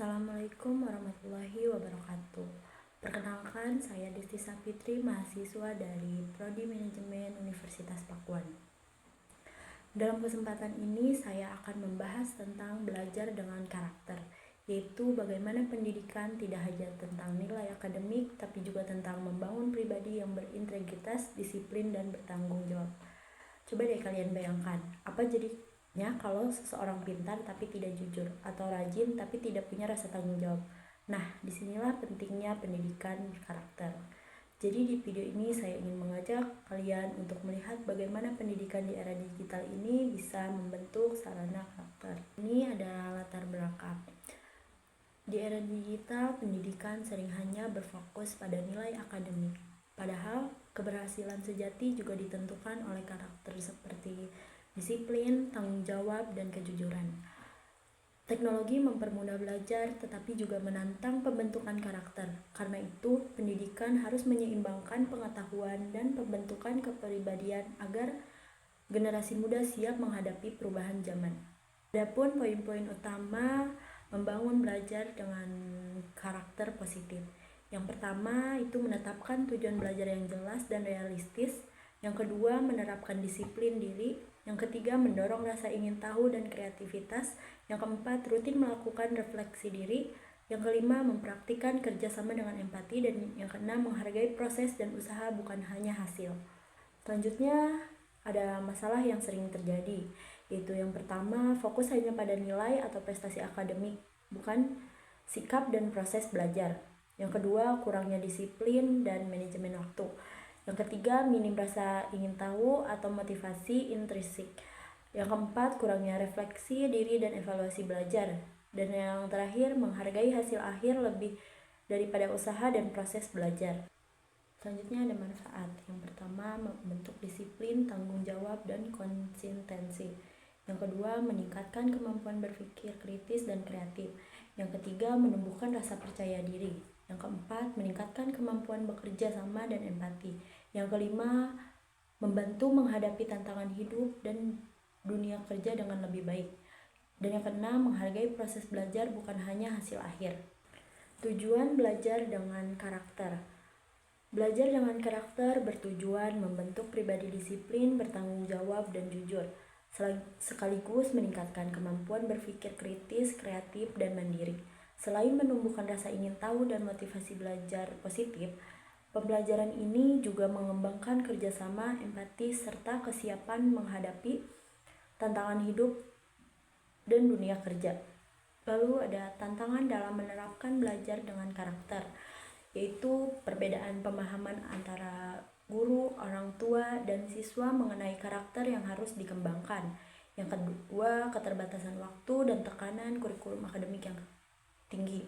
Assalamualaikum warahmatullahi wabarakatuh. Perkenalkan, saya Desti Sapitri, mahasiswa dari Prodi Manajemen Universitas Pakuan. Dalam kesempatan ini, saya akan membahas tentang belajar dengan karakter, yaitu bagaimana pendidikan tidak hanya tentang nilai akademik, tapi juga tentang membangun pribadi yang berintegritas, disiplin, dan bertanggung jawab. Coba deh kalian bayangkan, apa jadinya kalau seseorang pintar tapi tidak jujur, atau rajin tapi tidak punya rasa tanggung jawab. Nah, disinilah pentingnya pendidikan karakter. Jadi di video ini saya ingin mengajak kalian untuk melihat bagaimana pendidikan di era digital ini bisa membentuk sarana karakter. Ini ada latar belakang. Di era digital, pendidikan sering hanya berfokus pada nilai akademik. Padahal, keberhasilan sejati juga ditentukan oleh karakter seperti disiplin, tanggung jawab, dan kejujuran. Teknologi mempermudah belajar, tetapi juga menantang pembentukan karakter. Karena itu, pendidikan harus menyeimbangkan pengetahuan dan pembentukan kepribadian agar generasi muda siap menghadapi perubahan zaman. Adapun poin-poin utama membangun belajar dengan karakter positif. Yang pertama itu menetapkan tujuan belajar yang jelas dan realistis. Yang kedua, menerapkan disiplin diri. Yang ketiga, mendorong rasa ingin tahu dan kreativitas. Yang keempat, rutin melakukan refleksi diri. Yang kelima, mempraktikkan kerjasama dengan empati. Dan yang keenam, menghargai proses dan usaha bukan hanya hasil. Selanjutnya, ada masalah yang sering terjadi, yaitu yang pertama, fokus hanya pada nilai atau prestasi akademik, bukan sikap dan proses belajar. Yang kedua, kurangnya disiplin dan manajemen waktu. Yang ketiga, minim rasa ingin tahu atau motivasi intrinsik. Yang keempat, kurangnya refleksi diri dan evaluasi belajar. Dan yang terakhir, menghargai hasil akhir lebih daripada usaha dan proses belajar. Selanjutnya ada manfaat. Yang pertama, membentuk disiplin, tanggung jawab, dan konsistensi. Yang kedua, meningkatkan kemampuan berpikir kritis dan kreatif. Yang ketiga, menumbuhkan rasa percaya diri. Yang keempat, meningkatkan kemampuan bekerja sama dan empati. Yang kelima, membantu menghadapi tantangan hidup dan dunia kerja dengan lebih baik. Dan yang keenam, menghargai proses belajar bukan hanya hasil akhir. Tujuan belajar dengan karakter. Belajar dengan karakter bertujuan membentuk pribadi disiplin, bertanggung jawab, dan jujur, sekaligus meningkatkan kemampuan berpikir kritis, kreatif, dan mandiri. Selain menumbuhkan rasa ingin tahu dan motivasi belajar positif, pembelajaran ini juga mengembangkan kerjasama, empati, serta kesiapan menghadapi tantangan hidup dan dunia kerja. Lalu ada tantangan dalam menerapkan belajar dengan karakter, yaitu perbedaan pemahaman antara guru, orang tua, dan siswa mengenai karakter yang harus dikembangkan. Yang kedua, keterbatasan waktu dan tekanan kurikulum akademik yang tinggi.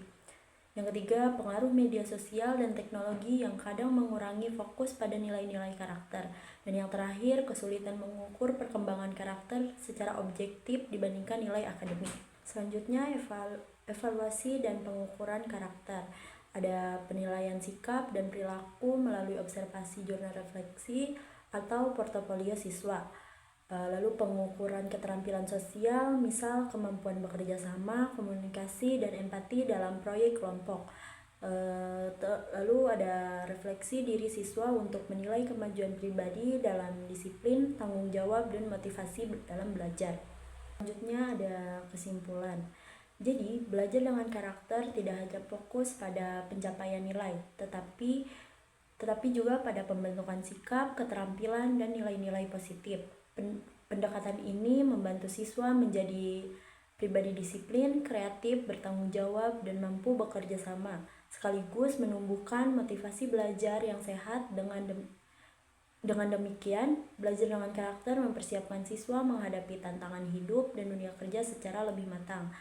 Yang ketiga, pengaruh media sosial dan teknologi yang kadang mengurangi fokus pada nilai-nilai karakter. Dan yang terakhir, kesulitan mengukur perkembangan karakter secara objektif dibandingkan nilai akademik. Selanjutnya, evaluasi dan pengukuran karakter. Ada penilaian sikap dan perilaku melalui observasi jurnal refleksi atau portofolio siswa. Lalu pengukuran keterampilan sosial, misal kemampuan bekerja sama, komunikasi, dan empati dalam proyek kelompok. Lalu ada refleksi diri siswa untuk menilai kemajuan pribadi dalam disiplin, tanggung jawab, dan motivasi dalam belajar. Selanjutnya ada kesimpulan. Jadi, belajar dengan karakter tidak hanya fokus pada pencapaian nilai, tetapi juga pada pembentukan sikap, keterampilan, dan nilai-nilai positif. Pendekatan ini membantu siswa menjadi pribadi disiplin, kreatif, bertanggung jawab, dan mampu bekerja sama, sekaligus menumbuhkan motivasi belajar yang sehat. Dengan demikian, belajar dengan karakter mempersiapkan siswa menghadapi tantangan hidup dan dunia kerja secara lebih matang,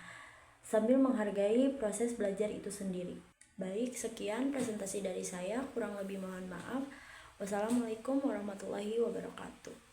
sambil menghargai proses belajar itu sendiri. Baik, sekian presentasi dari saya, kurang lebih mohon maaf. Wassalamualaikum warahmatullahi wabarakatuh.